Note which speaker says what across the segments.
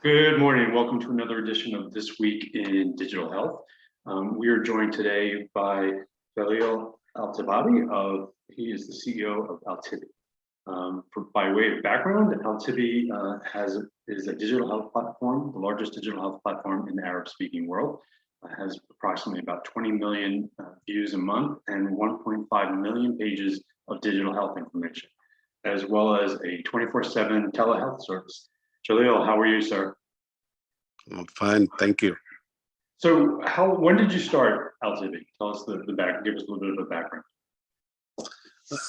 Speaker 1: Good morning. Welcome to another edition of This Week in Digital Health. We are joined today by Jalil Allabadi. He is the CEO of Altibbi. By way of background, Altibbi is a digital health platform, the largest digital health platform in the Arab-speaking world. Has approximately about 20 million views a month and 1.5 million pages of digital health information, as well as a 24/7 telehealth service. Jalil, how are you, sir?
Speaker 2: I'm fine, thank you.
Speaker 1: So, when did you start Altibbi? Tell us give us a little bit of a background.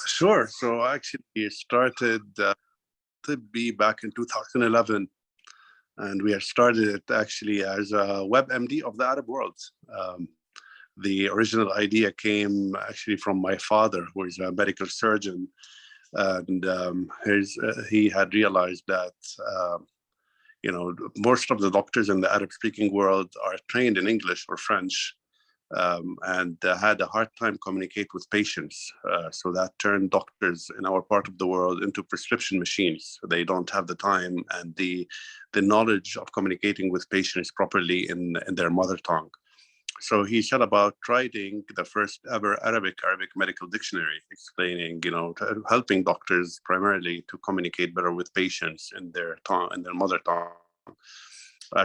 Speaker 2: Sure. So I actually started Altibbi back in 2011, and we had started it actually as a WebMD of the Arab world. The original idea came actually from my father, who is a medical surgeon, and he had realized that most of the doctors in the Arab-speaking world are trained in English or French, and had a hard time communicate with patients. So that turned doctors in our part of the world into prescription machines. They don't have the time and the knowledge of communicating with patients properly in their mother tongue. So he set about writing the first ever Arabic medical dictionary, explaining, helping doctors primarily to communicate better with patients in their tongue, in their mother tongue.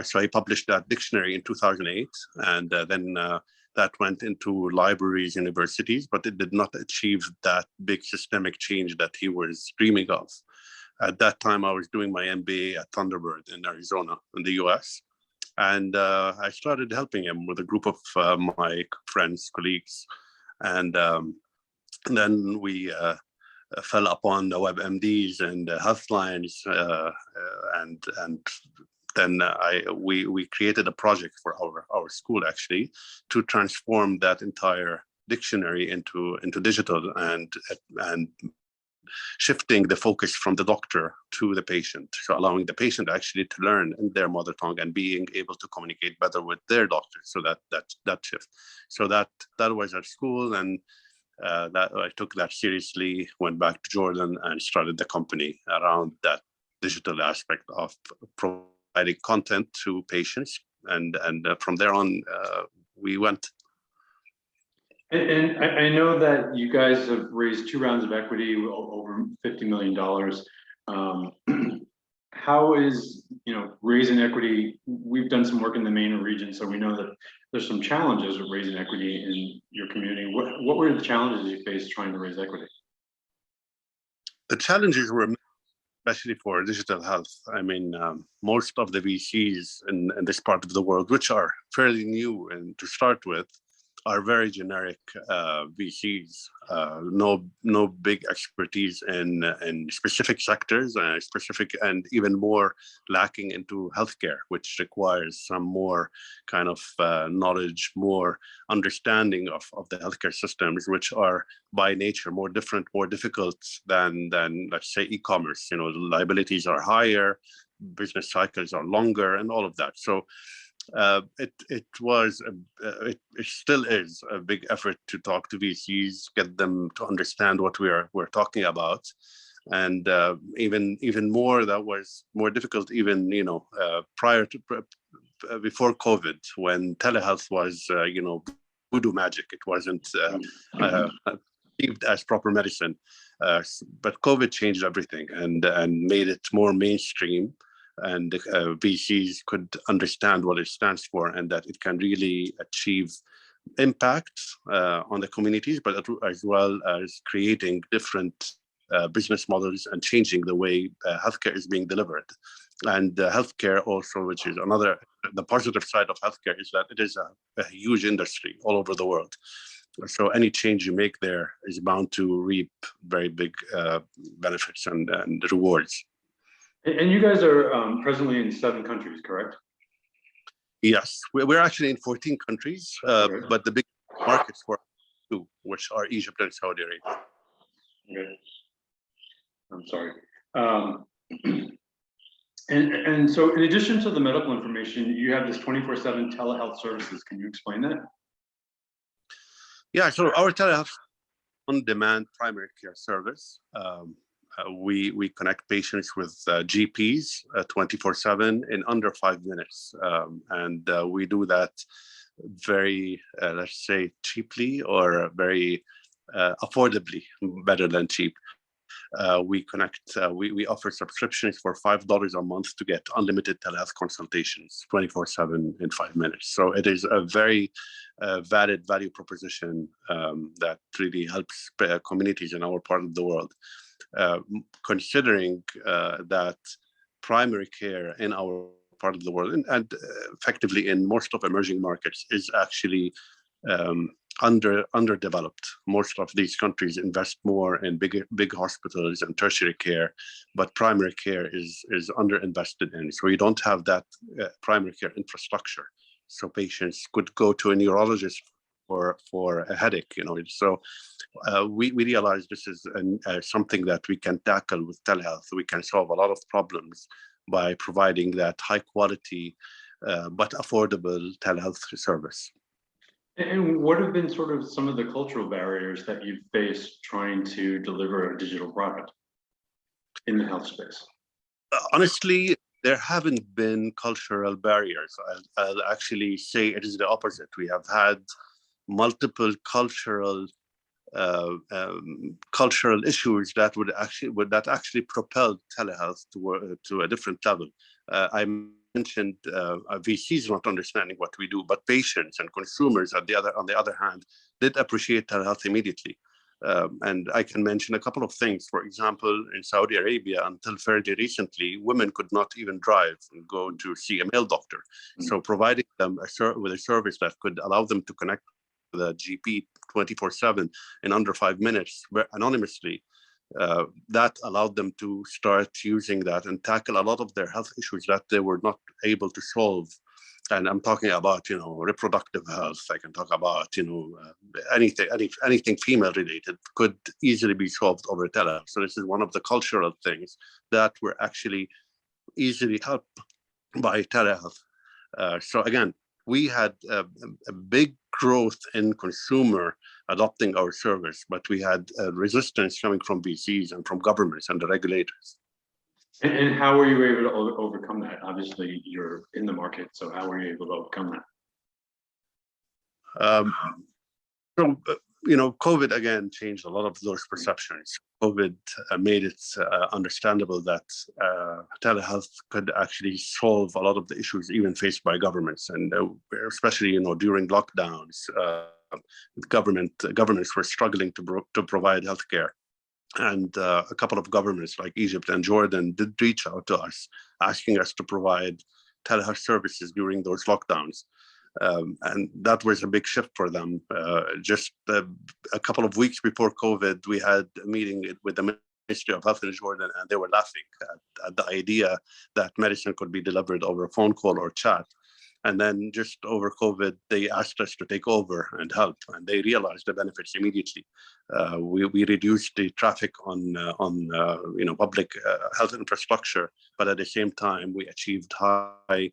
Speaker 2: So he published that dictionary in 2008, and then that went into libraries, universities, but it did not achieve that big systemic change that he was dreaming of. At that time, I was doing my MBA at Thunderbird in Arizona, in the US. And I started helping him with a group of my friends, colleagues. And then we fell upon the WebMDs and Healthlines, and then we created a project for our school actually to transform that entire dictionary into digital and shifting the focus from the doctor to the patient, so allowing the patient actually to learn in their mother tongue and being able to communicate better with their doctor. So that shift. So that was at school, and that I took that seriously. Went back to Jordan and started the company around that digital aspect of providing content to patients, and from there on we went.
Speaker 1: And I know that you guys have raised 2 rounds of equity, over $50 million. How is, raising equity? We've done some work in the MENA region, so we know that there's some challenges with raising equity in your community. What were the challenges you faced trying to raise equity?
Speaker 2: The challenges were, especially for digital health. I mean, most of the VCs in this part of the world, which are fairly new and to start with, are very generic VCs, no big expertise in specific sectors, specific, and even more lacking into healthcare, which requires some more kind of knowledge, more understanding of the healthcare systems, which are by nature more difficult than let's say e-commerce. The liabilities are higher, business cycles are longer, and all of that. So it still is a big effort to talk to VCs, get them to understand what we're talking about, and even more, that was more difficult even prior to before COVID, when telehealth was voodoo magic. It wasn't perceived as proper medicine, but COVID changed everything and made it more mainstream. And VCs could understand what it stands for, and that it can really achieve impact on the communities, but as well as creating different business models and changing the way healthcare is being delivered. And healthcare also, which is the positive side of healthcare, is that it is a huge industry all over the world. So any change you make there is bound to reap very big benefits and rewards.
Speaker 1: And you guys are presently in 7 countries, correct?
Speaker 2: Yes, we're actually in 14 countries, okay. But the big markets for 2, which are Egypt and Saudi Arabia.
Speaker 1: Okay. I'm sorry. And so in addition to the medical information, you have this 24/7 telehealth services. Can you explain that?
Speaker 2: Yeah, so our telehealth on-demand primary care service. we connect patients with GPs 24/7 in under 5 minutes, and we do that very, let's say, cheaply or very affordably, better than cheap. We offer subscriptions for $5 a month to get unlimited telehealth consultations 24/7 in 5 minutes. So it is a very valid value proposition that really helps communities in our part of the world. Considering that primary care in our part of the world and effectively in most of emerging markets is actually underdeveloped. Most of these countries invest more in big hospitals and tertiary care, but primary care is underinvested in. So you don't have that primary care infrastructure. So patients could go to a neurologist for a headache, So we realize this is something that we can tackle with telehealth. We can solve a lot of problems by providing that high quality but affordable telehealth service.
Speaker 1: And what have been sort of some of the cultural barriers that you've faced trying to deliver a digital product in the health space?
Speaker 2: Honestly, there haven't been cultural barriers. I'll actually say it is the opposite. We have had multiple cultural issues that actually propelled telehealth to a different level. I mentioned VCs not understanding what we do, but patients and consumers on the other hand did appreciate telehealth immediately. And I can mention a couple of things. For example, in Saudi Arabia, until fairly recently, women could not even drive and go to see a male doctor. So providing them with a service that could allow them to connect with a GP 24/7 in under 5 minutes anonymously, that allowed them to start using that and tackle a lot of their health issues that they were not able to solve. And I'm talking about, reproductive health. I can talk about, anything female related could easily be solved over telehealth. So this is one of the cultural things that were actually easily helped by telehealth. So again, we had a big growth in consumer adopting our service, but we had resistance coming from VCs and from governments and the regulators.
Speaker 1: And how were you able to overcome that? Obviously, you're in the market, so how were you able to overcome that?
Speaker 2: COVID again changed a lot of those perceptions. COVID made it understandable that telehealth could actually solve a lot of the issues even faced by governments, and especially during lockdowns, governments were struggling to provide healthcare. And a couple of governments like Egypt and Jordan did reach out to us, asking us to provide telehealth services during those lockdowns. And that was a big shift for them. Just a couple of weeks before COVID, we had a meeting with the Ministry of Health in Jordan, and they were laughing at the idea that medicine could be delivered over a phone call or chat. And then just over COVID, they asked us to take over and help, and they realized the benefits immediately. We reduced the traffic on public health infrastructure, but at the same time, we achieved high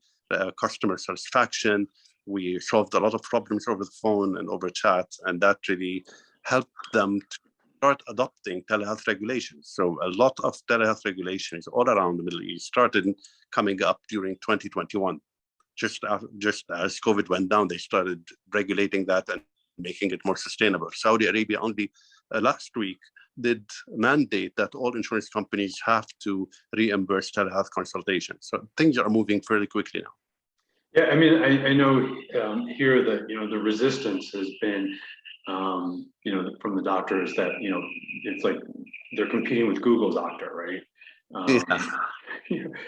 Speaker 2: customer satisfaction. We solved a lot of problems over the phone and over chat, and that really helped them to start adopting telehealth regulations. So a lot of telehealth regulations all around the Middle East started coming up during 2021. Just as COVID went down, they started regulating that and making it more sustainable. Saudi Arabia only last week did mandate that all insurance companies have to reimburse telehealth consultations. So things are moving fairly quickly now.
Speaker 1: Yeah, I mean, I know here that the resistance has been from the doctors that it's like they're competing with Google Doctor, right?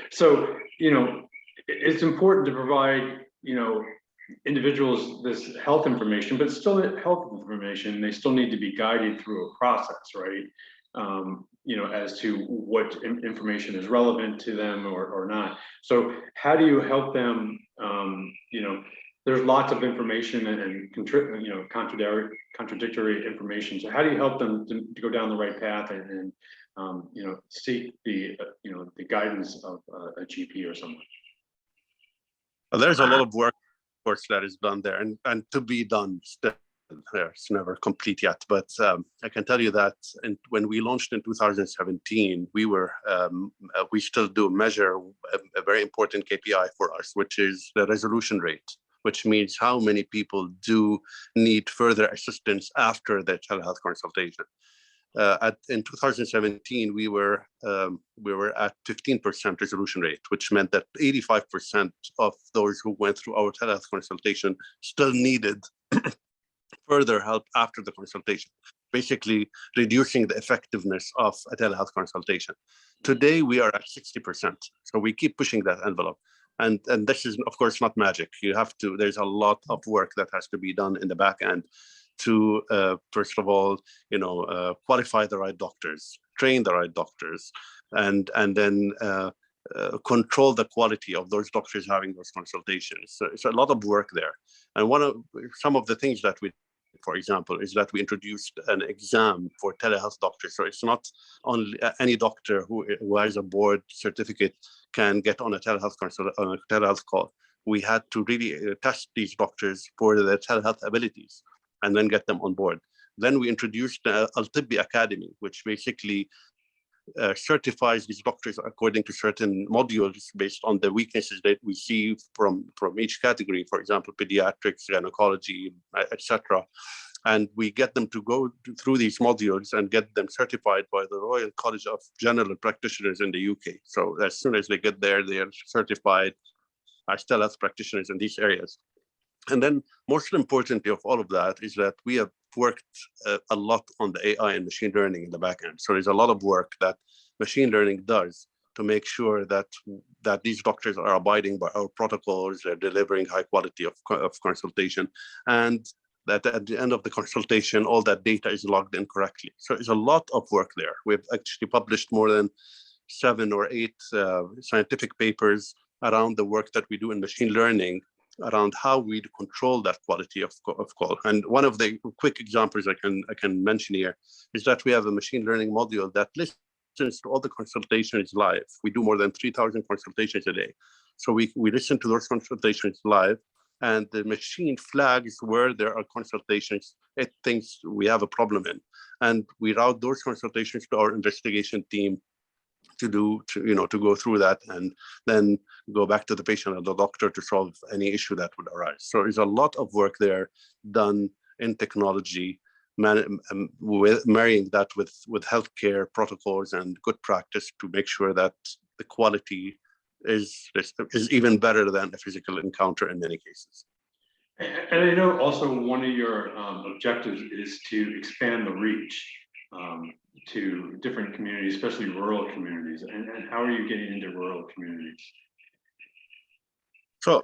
Speaker 1: So it's important to provide individuals this health information, but still health information, they still need to be guided through a process, right? As to what information is relevant to them or not. So how do you help them? There's lots of information and contradictory information. So how do you help them to go down the right path and seek the guidance of a GP or someone?
Speaker 2: There's a lot of work, of course, that is done there and to be done still. It's never complete yet, but I can tell you that when we launched in 2017, we still do measure a very important KPI for us, which is the resolution rate, which means how many people do need further assistance after their telehealth consultation. In 2017, we were at 15% resolution rate, which meant that 85% of those who went through our telehealth consultation still needed further help after the consultation, basically reducing the effectiveness of a telehealth consultation. Today, we are at 60%. So we keep pushing that envelope. And this is, of course, not magic. There's a lot of work that has to be done in the back end to, first of all, qualify the right doctors, train the right doctors, and then control the quality of those doctors having those consultations. So it's a lot of work there. And some of the things that we, for example, is that we introduced an exam for telehealth doctors. So it's not only any doctor who has a board certificate can get on a telehealth call. We had to really test these doctors for their telehealth abilities and then get them on board. Then we introduced Altibbi Academy, which basically certifies these doctors according to certain modules based on the weaknesses that we see from each category, for example, pediatrics, gynecology, etc. And we get them to go through these modules and get them certified by the Royal College of General Practitioners in the UK. So as soon as they get there, they are certified as telehealth practitioners in these areas. And then most importantly of all of that is that we have worked a lot on the AI and machine learning in the back end. So there's a lot of work that machine learning does to make sure that these doctors are abiding by our protocols, they're delivering high quality of consultation, and that at the end of the consultation, all that data is logged in correctly. So there's a lot of work there. We've actually published more than 7 or 8 scientific papers around the work that we do in machine learning around how we control that quality of call. And one of the quick examples I can mention here is that we have a machine learning module that listens to all the consultations live. We do more than 3,000 consultations a day. So we listen to those consultations live, and the machine flags where there are consultations it thinks we have a problem in. And we route those consultations to our investigation team to go through that and then go back to the patient and the doctor to solve any issue that would arise. So there's a lot of work there done in technology, with marrying that with healthcare protocols and good practice to make sure that the quality is even better than a physical encounter in many cases.
Speaker 1: And I know also one of your objectives is to expand the reach to different communities, especially rural communities. And how are you getting into rural communities?
Speaker 2: So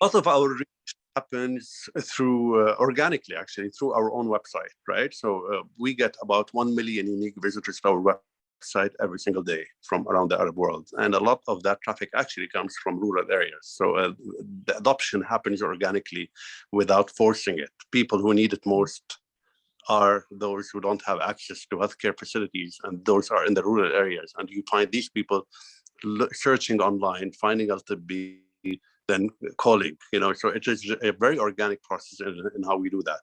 Speaker 2: a lot of our reach happens through organically, actually, through our own website, right? So we get about 1 million unique visitors to our website every single day from around the Arab world. And a lot of that traffic actually comes from rural areas. So the adoption happens organically without forcing it. People who need it most are those who don't have access to healthcare facilities, and those are in the rural areas. And you find these people searching online, finding Altibbi, then calling, so it is a very organic process in how we do that.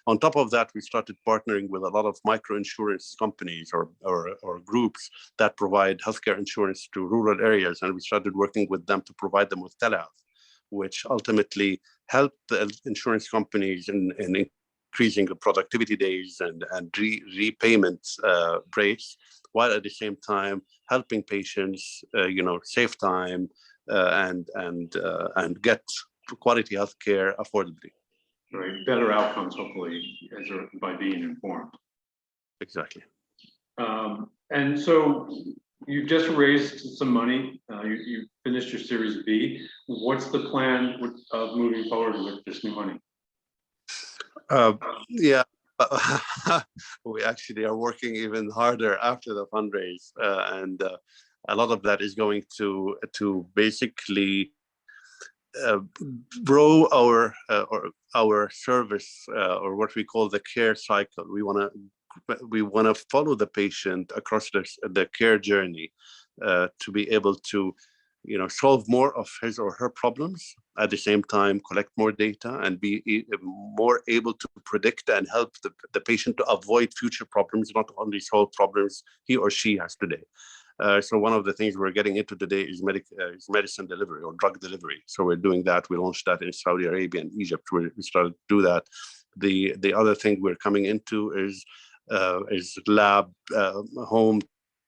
Speaker 2: On top of that, we started partnering with a lot of micro insurance companies or groups that provide healthcare insurance to rural areas. And we started working with them to provide them with telehealth, which ultimately helped the insurance companies in increasing the productivity days and repayment rates, while at the same time helping patients, save time and get quality healthcare affordably.
Speaker 1: Right, better outcomes hopefully by being informed.
Speaker 2: Exactly.
Speaker 1: And so you just raised some money. You finished your Series B. What's the plan of moving forward with this new money?
Speaker 2: Yeah, we actually are working even harder after the fundraise, and a lot of that is going to basically grow our service, or what we call the care cycle. We want to follow the patient across the care journey to be able to solve more of his or her problems, at the same time collect more data and be more able to predict and help the patient to avoid future problems, not only solve problems he or she has today. So one of the things we're getting into today is medicine delivery or drug delivery. So we're doing that. We launched that in Saudi Arabia and Egypt. We started to do that. The other thing we're coming into is lab home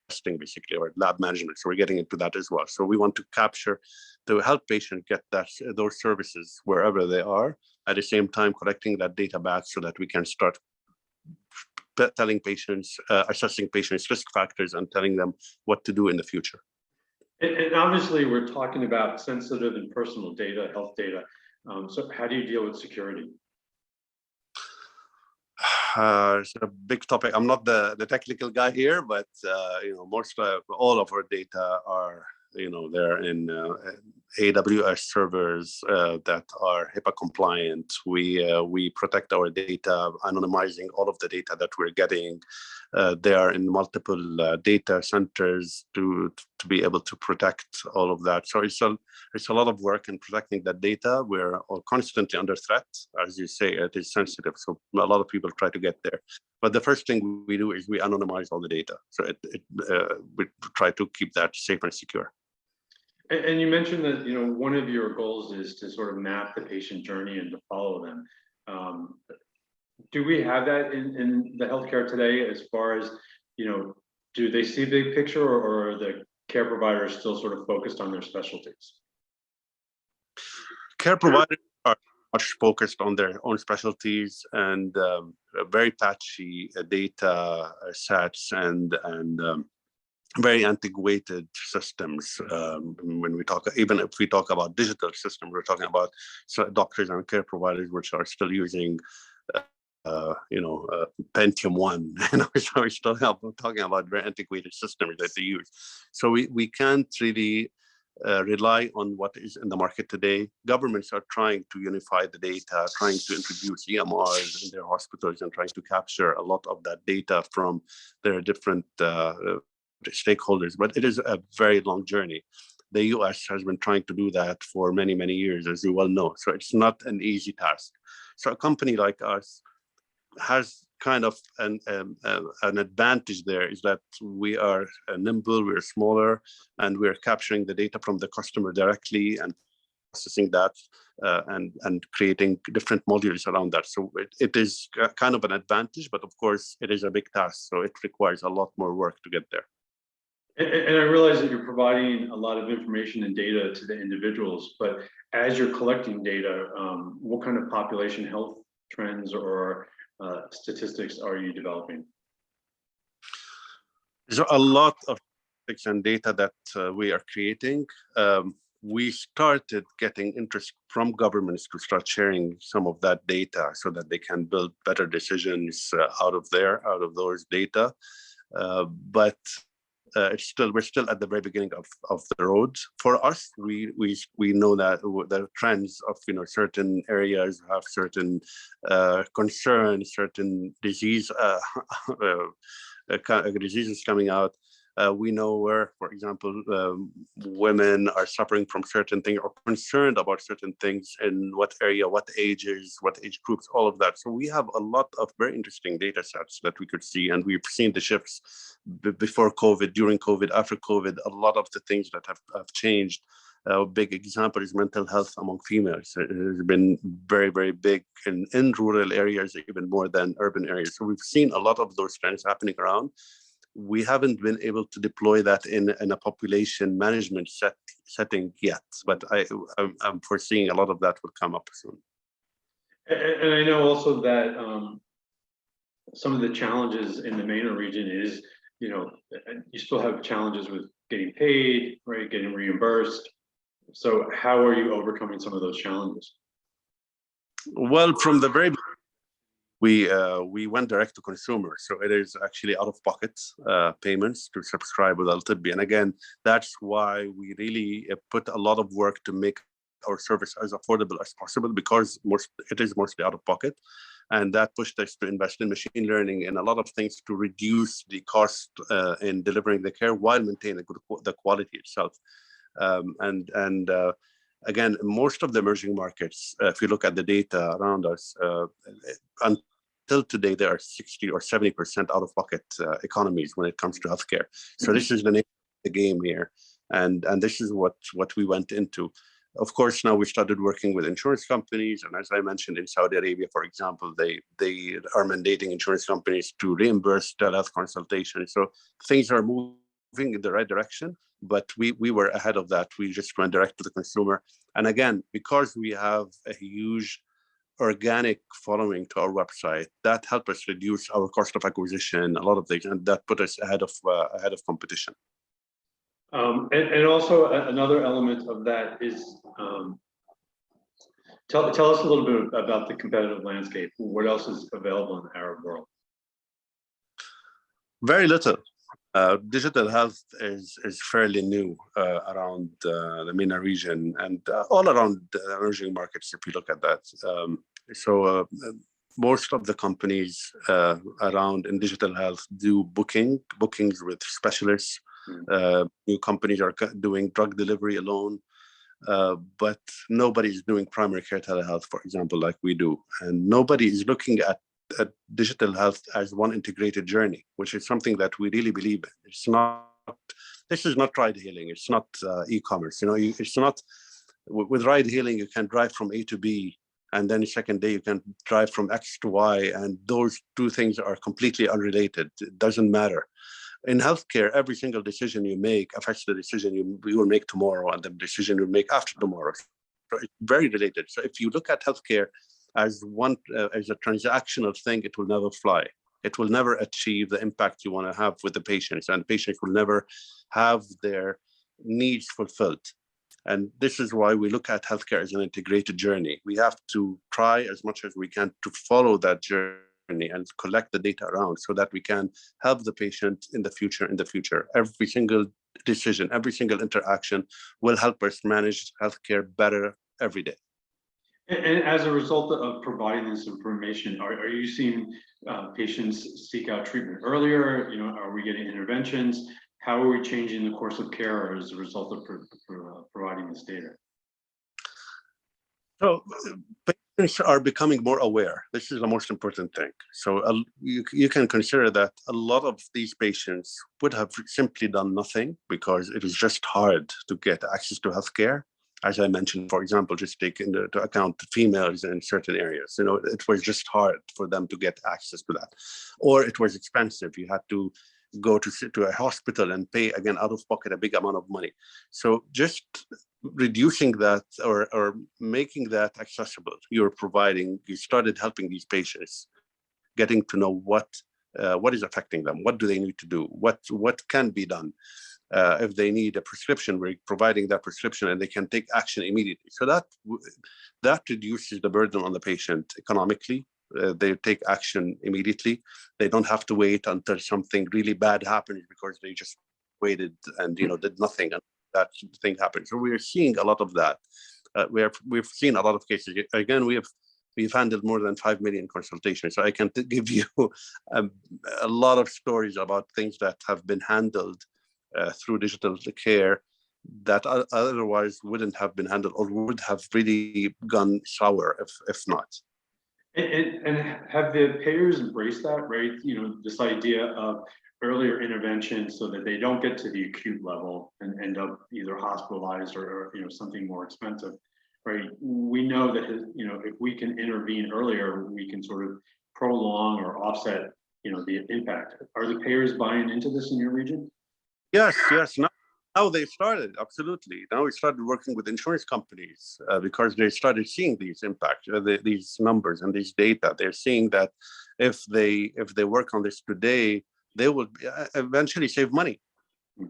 Speaker 2: testing, basically, or lab management. So we're getting into that as well. So we want to help patients get those services wherever they are, at the same time collecting that data back so that we can start telling patients, assessing patients' risk factors and telling them what to do in the future.
Speaker 1: And obviously, we're talking about sensitive and personal data, health data. So how do you deal with security?
Speaker 2: It's a big topic. I'm not the technical guy here, but all of our data are they're in AWS servers that are HIPAA compliant. We protect our data, anonymizing all of the data that we're getting. They are in multiple data centers to be able to protect all of that. So it's a lot of work in protecting that data. We're constantly under threat. As you say, it is sensitive. So a lot of people try to get there. But the first thing we do is we anonymize all the data. So we try to keep that safe and secure.
Speaker 1: And you mentioned that one of your goals is to sort of map the patient journey and to follow them. Do we have that in the healthcare today? As far as do they see big picture, or are the care providers still sort of focused on their specialties?
Speaker 2: Care providers are much focused on their own specialties and very patchy data sets and very antiquated systems. When we talk, even if we talk about digital systems, we're talking about doctors and care providers which are still using Pentium 1. So we're still talking about very antiquated systems that they use. So we can't really rely on what is in the market today. Governments are trying to unify the data, trying to introduce EMRs in their hospitals and trying to capture a lot of that data from their different stakeholders, but it is a very long journey. The US has been trying to do that for many, many years, as you well know. So it's not an easy task. So a company like us has kind of an advantage there, is that we are nimble, we're smaller, and we're capturing the data from the customer directly and processing that and creating different modules around that. So it is kind of an advantage, but of course it is a big task. So it requires a lot more work to get there.
Speaker 1: And I realize that you're providing a lot of information and data to the individuals, but as you're collecting data, what kind of population health trends or statistics are you developing?
Speaker 2: There's a lot of statistics and data that we are creating. We started getting interest from governments to start sharing some of that data so that they can build better decisions out of those data. But we're still at the very beginning of the road. For us, we know that the trends of certain areas have certain concerns, certain diseases coming out. We know where, for example, women are suffering from certain things or concerned about certain things, in what area, what ages, what age groups, all of that. So we have a lot of very interesting data sets that we could see, and we've seen the shifts before COVID, during COVID, after COVID, a lot of the things that have changed. A big example is mental health among females. It has been very, very big in rural areas, even more than urban areas. So we've seen a lot of those trends happening around. We haven't been able to deploy that in a population management setting yet, but I'm foreseeing a lot of that will come up soon.
Speaker 1: And I know also that some of the challenges in the MENA region is, you still have challenges with getting paid, right, getting reimbursed. So how are you overcoming some of those challenges?
Speaker 2: Well, from the very beginning, we went direct to consumer, so it is actually out-of-pocket payments to subscribe with Altibbi. And again, that's why we really put a lot of work to make our service as affordable as possible, because it is mostly out-of-pocket, and that pushed us to invest in machine learning and a lot of things to reduce the cost in delivering the care while maintaining the quality itself. Again, most of the emerging markets, if you look at the data around us, until today, there are 60 or 70% out-of-pocket economies when it comes to healthcare. So this is the name of the game here, and this is what we went into. Of course, now we started working with insurance companies, and as I mentioned, in Saudi Arabia, for example, they are mandating insurance companies to reimburse telehealth consultations. So things are moving in the right direction, but we were ahead of that. We just went direct to the consumer. And again, because we have a huge organic following to our website, that helped us reduce our cost of acquisition, a lot of things, and that put us ahead of competition.
Speaker 1: And also another element of that is, tell us a little bit about the competitive landscape. What else is available in the Arab world?
Speaker 2: Very little. Digital health is fairly new around the MENA region and all around the emerging markets, if you look at that. Most of the companies around in digital health do bookings with specialists. New companies are doing drug delivery alone, but nobody is doing primary care telehealth, for example, like we do. And nobody is looking at digital health as one integrated journey, which is something that we really believe in. It's not, this is not ride hailing. It's not e-commerce. It's not, with ride hailing, you can drive from A to B, and then the second day you can drive from X to Y, and those two things are completely unrelated. It doesn't matter. In healthcare, every single decision you make affects the decision you will make tomorrow and the decision you'll make after tomorrow. So it's very related. So if you look at healthcare as as a transactional thing, it will never fly. It will never achieve the impact you want to have with the patients, and patients will never have their needs fulfilled. And this is why we look at healthcare as an integrated journey. We have to try as much as we can to follow that journey and collect the data around so that we can help the patient in the future. Every single decision, every single interaction will help us manage healthcare better every day.
Speaker 1: And as a result of providing this information, are you seeing patients seek out treatment earlier? Are we getting interventions? How are we changing the course of care as a result of providing this data?
Speaker 2: So patients are becoming more aware. This is the most important thing. So you can consider that a lot of these patients would have simply done nothing because it is just hard to get access to healthcare. As I mentioned, for example, just take into account females in certain areas. It was just hard for them to get access to that, or it was expensive. You had to go to a hospital and pay, again, out of pocket, a big amount of money. So just reducing that or making that accessible, you started helping these patients, getting to know what is affecting them, what do they need to do, what can be done. If they need a prescription, we're providing that prescription and they can take action immediately. So that reduces the burden on the patient economically. They take action immediately. They don't have to wait until something really bad happens because they just waited and did nothing and that thing happened. So we are seeing a lot of that. We've seen a lot of cases. Again, we've handled more than 5 million consultations. So I can give you a lot of stories about things that have been handled through digital care that otherwise wouldn't have been handled or would have really gone sour if not.
Speaker 1: And have the payers embraced that, right? This idea of earlier intervention so that they don't get to the acute level and end up either hospitalized or something more expensive, right? We know that if we can intervene earlier, we can sort of prolong or offset the impact. Are the payers buying into this in your region?
Speaker 2: Yes. Now they started, absolutely. Now we started working with insurance companies because they started seeing these impacts, these numbers and these data. They're seeing that if they work on this today, they will eventually save money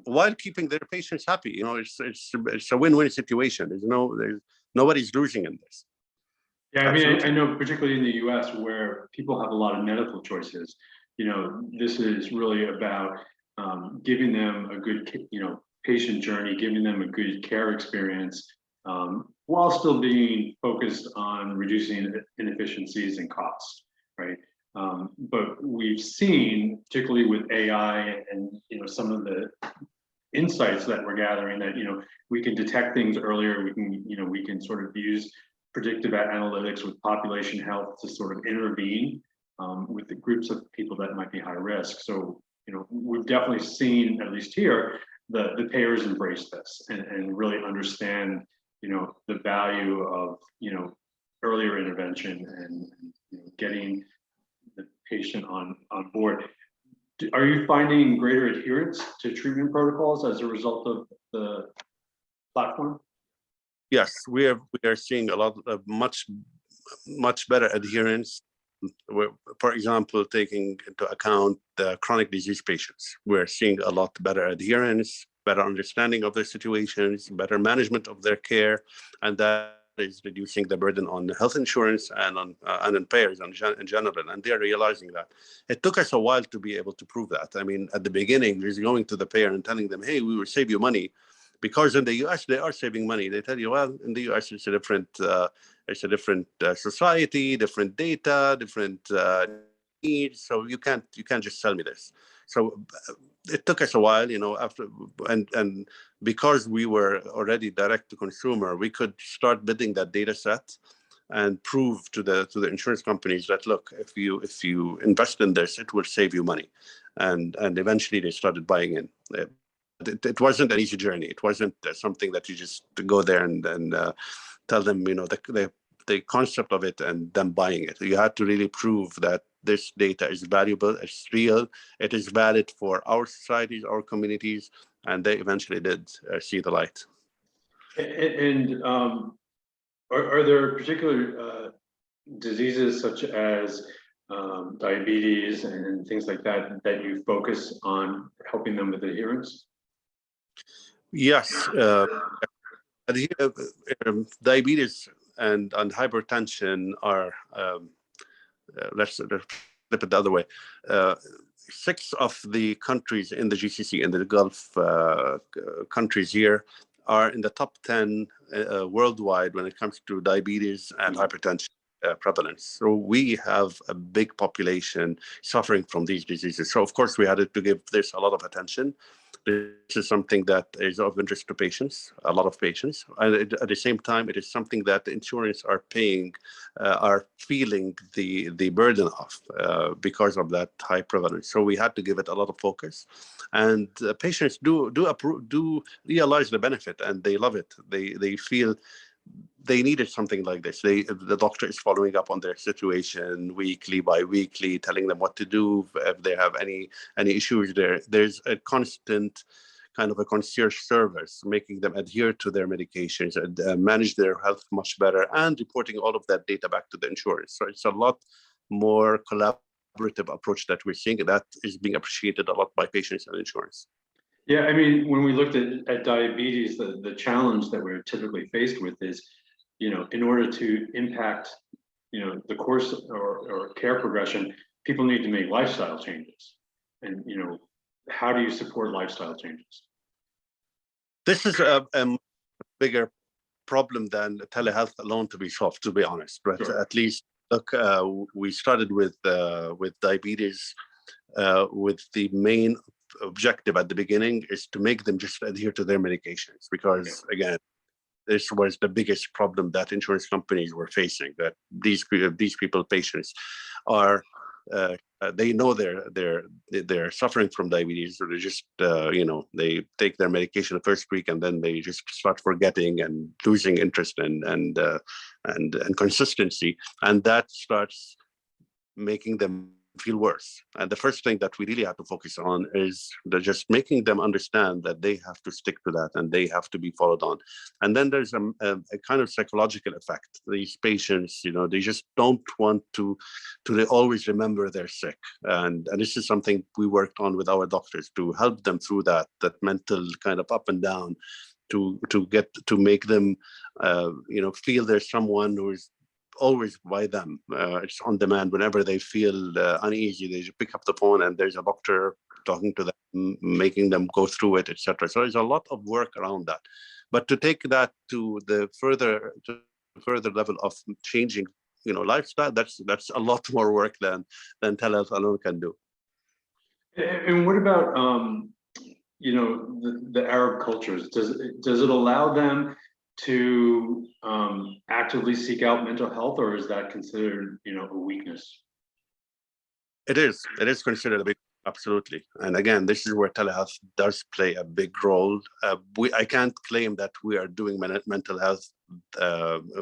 Speaker 2: while keeping their patients happy. It's a win-win situation. Nobody's losing in this.
Speaker 1: Yeah, I mean, I know particularly in the U.S. where people have a lot of medical choices. This is really about giving them a good, patient journey, giving them a good care experience, while still being focused on reducing inefficiencies and costs, right? But we've seen, particularly with AI and some of the insights that we're gathering that, we can detect things earlier. We can sort of use predictive analytics with population health to sort of intervene with the groups of people that might be high risk. So, we've definitely seen, at least here, the payers embrace this and really understand, the value of, earlier intervention and getting the patient on board. Are you finding greater adherence to treatment protocols as a result of the platform?
Speaker 2: Yes, we are seeing a lot of much better adherence. For example, taking into account the chronic disease patients, we're seeing a lot better adherence, better understanding of their situations, better management of their care, and that is reducing the burden on health insurance and on payers in general. And they are realizing that. It took us a while to be able to prove that. I mean, at the beginning, there's going to the payer and telling them, "Hey, we will save you money," because in the U.S. they are saving money. They tell you, "Well, in the U.S. it's a different society, different data, different needs. So you can't just sell me this." So it took us a while, after and because we were already direct to consumer, we could start building that data set and prove to the insurance companies that, look, if you invest in this, it will save you money, and eventually they started buying in. It wasn't an easy journey. It wasn't something that you just go there and tell them, the concept of it and them buying it. You had to really prove that this data is valuable, it's real, it is valid for our societies, our communities, and they eventually did see the light.
Speaker 1: And are there particular diseases such as diabetes and things like that you focus on helping them with adherence?
Speaker 2: Yes, diabetes and hypertension are, let's flip it the other way. 6 of the countries in the GCC, in the Gulf countries here, are in the top 10 worldwide when it comes to diabetes and hypertension prevalence. So we have a big population suffering from these diseases. So of course we had to give this a lot of attention. This is something that is of interest to patients, a lot of patients. And at the same time, it is something that the insurance are paying, are feeling the burden of because of that high prevalence. So we had to give it a lot of focus. And patients do realize the benefit, and they love it. They feel they needed something like this. The doctor is following up on their situation weekly by weekly, telling them what to do if they have any issues. There's a constant kind of a concierge service, making them adhere to their medications and manage their health much better, and reporting all of that data back to the insurance. So it's a lot more collaborative approach that we're seeing, and that is being appreciated a lot by patients and insurance.
Speaker 1: Yeah, I mean, when we looked at diabetes, the challenge that we're typically faced with is, in order to impact, the course or care progression, people need to make lifestyle changes. And, how do you support lifestyle changes?
Speaker 2: This is a bigger problem than telehealth alone to be solved, to be honest. But
Speaker 1: Sure.
Speaker 2: At least, look, we started with diabetes, with the main objective at the beginning is to make them just adhere to their medications, because again, this was the biggest problem that insurance companies were facing, that these people, patients, are they know they're suffering from diabetes, or they just they take their medication the first week and then they just start forgetting and losing interest and consistency, and that starts making them feel worse. And the first thing that we really have to focus on is just making them understand that they have to stick to that and they have to be followed on. And then there's a kind of psychological effect. These patients, they just don't want to always remember they're sick. And this is something we worked on with our doctors to help them through that mental kind of up and down, to make them feel there's someone who is always by them. It's on demand. Whenever they feel uneasy, they just pick up the phone and there's a doctor talking to them, making them go through it, etc. So there's a lot of work around that. But to take that to the further level of changing, lifestyle, that's a lot more work than telehealth alone can do.
Speaker 1: And what about the Arab cultures, does it allow them to actively seek out mental health, or is that considered, a weakness?
Speaker 2: It is considered a big, absolutely. And again, this is where telehealth does play a big role. I can't claim that we are doing mental health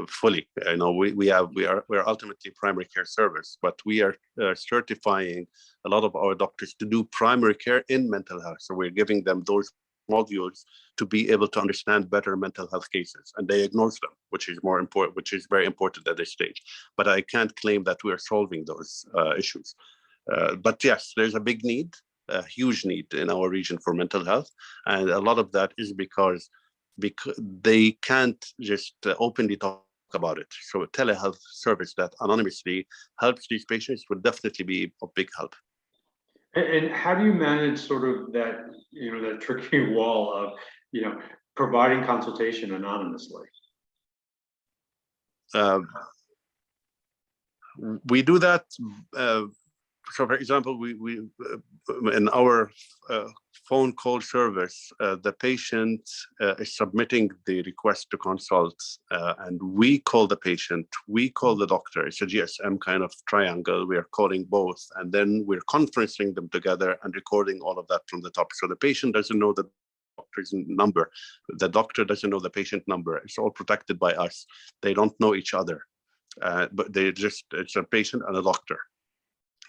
Speaker 2: fully. We're ultimately primary care service, but we are certifying a lot of our doctors to do primary care in mental health. So we're giving them those modules to be able to understand better mental health cases and diagnose them, which is more important, which is very important at this stage. But I can't claim that we are solving those issues. But yes, there's a big need, a huge need in our region for mental health. And a lot of that is because they can't just openly talk about it. So a telehealth service that anonymously helps these patients would definitely be a big help.
Speaker 1: And how do you manage sort of that, that tricky wall of, providing consultation anonymously?
Speaker 2: We do that. So, for example, we in our phone call service, the patient is submitting the request to consult, and we call the patient, we call the doctor. It's a GSM kind of triangle. We are calling both, and then we're conferencing them together and recording all of that from the top. So the patient doesn't know the doctor's number. The doctor doesn't know the patient number. It's all protected by us. They don't know each other, but it's a patient and a doctor.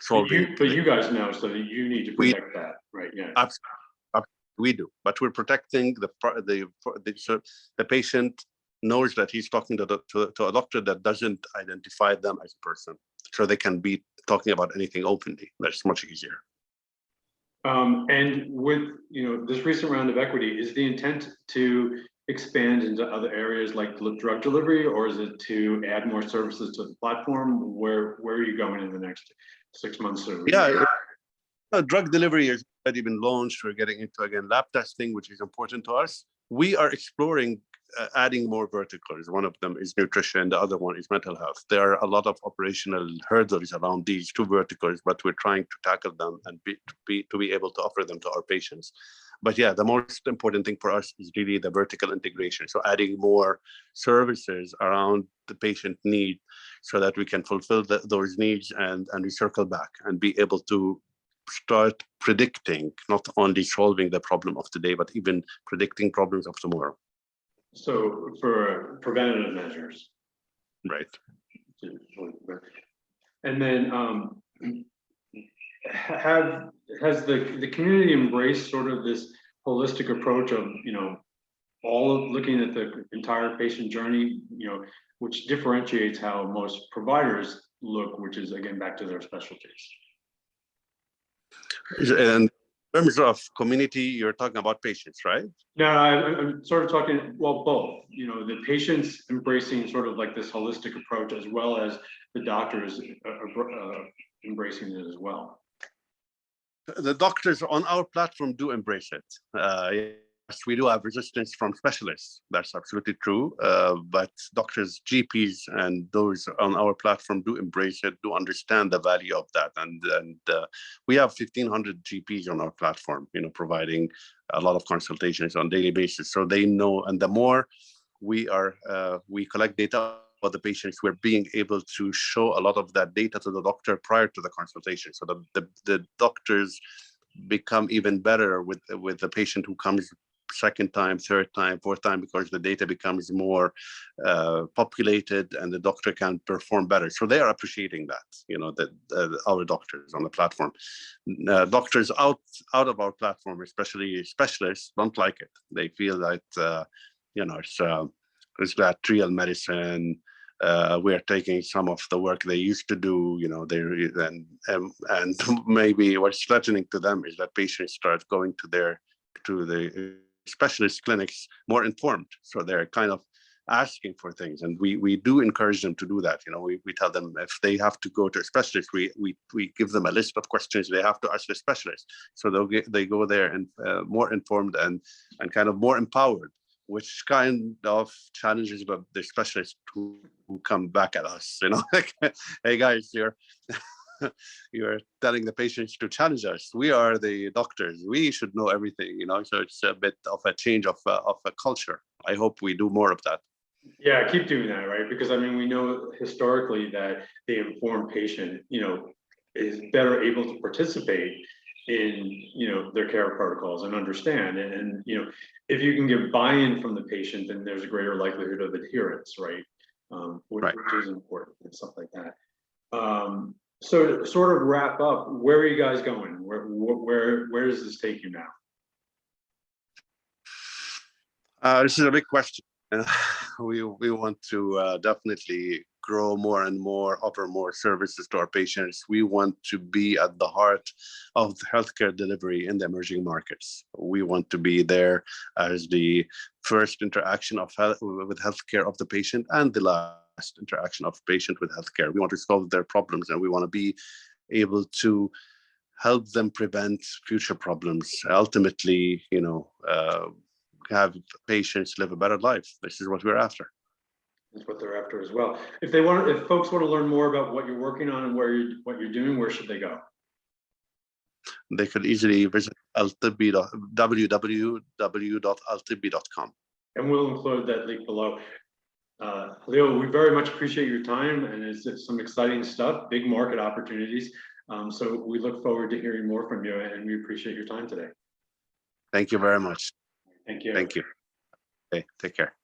Speaker 1: But you guys know, so that you need to protect that, right? Yeah.
Speaker 2: Absolutely, we do, but we're protecting the patient knows that he's talking to a doctor that doesn't identify them as a person, so they can be talking about anything openly. That's much easier.
Speaker 1: And with this recent round of equity, is the intent to expand into other areas like drug delivery, or is it to add more services to the platform? Where are you going in the next 6 months?
Speaker 2: Drug delivery has already been launched. We're getting into, again, lab testing, which is important to us. We are exploring adding more verticals. One of them is nutrition. The other one is mental health. There are a lot of operational hurdles around these two verticals, but we're trying to tackle them and to be able to offer them to our patients. But yeah, the most important thing for us is really the vertical integration. So adding more services around the patient need so that we can fulfill those needs and we circle back and be able to start predicting, not only solving the problem of today, but even predicting problems of tomorrow.
Speaker 1: So for preventative measures.
Speaker 2: Right.
Speaker 1: And then has the community embraced sort of this holistic approach of, looking at the entire patient journey, which differentiates how most providers look, which is, again, back to their specialties?
Speaker 2: And in terms of community, you're talking about patients, right?
Speaker 1: No, I'm sort of talking, well, both, the patients embracing sort of like this holistic approach, as well as the doctors embracing it as well.
Speaker 2: The doctors on our platform do embrace it. Yes, we do have resistance from specialists. That's absolutely true. But doctors, GPs, and those on our platform do embrace it, do understand the value of that. And we have 1,500 GPs on our platform, providing a lot of consultations on a daily basis. So they know, and the more we collect data about the patients, we're being able to show a lot of that data to the doctor prior to the consultation. So the doctors become even better with the patient who comes second time, third time, fourth time, because the data becomes more populated and the doctor can perform better. So they are appreciating that, our doctors on the platform. Doctors out of our platform, especially specialists, don't like it. They feel that, it's that real medicine. We are taking some of the work they used to do, and maybe what's threatening to them is that patients start going to the specialist clinics more informed. So they're kind of asking for things, and we do encourage them to do that. We tell them if they have to go to a specialist, we give them a list of questions they have to ask the specialist. So they go there and more informed and kind of more empowered, which kind of challenges the specialists who come back at us, like, hey guys, you're telling the patients to challenge us. We are the doctors. We should know everything, so it's a bit of a change of a culture. I hope we do more of that.
Speaker 1: Yeah, keep doing that, right? Because I mean, we know historically that the informed patient, is better able to participate in, their care protocols and understand. And if you can get buy-in from the patient, then there's a greater likelihood of adherence, right? Which is important and stuff like that. So to sort of wrap up, where are you guys going? Where does this take you now?
Speaker 2: This is a big question. We want to definitely grow more and more, offer more services to our patients. We want to be at the heart of the healthcare delivery in the emerging markets. We want to be there as the first interaction of with healthcare of the patient and the last interaction of patient with healthcare. We want to solve their problems, and we want to be able to help them prevent future problems. Ultimately, have patients live a better life. This is what we're after.
Speaker 1: That's what they're after as well. If folks want to learn more about what you're working on and what you're doing, where should they go?
Speaker 2: They could easily visit Altibbi, www.altibbi.com.
Speaker 1: And we'll include that link below. Jalil, we very much appreciate your time, and it's some exciting stuff, big market opportunities. So we look forward to hearing more from you, and we appreciate your time today.
Speaker 2: Thank you very much.
Speaker 1: Thank you.
Speaker 2: Thank you. Okay, take care.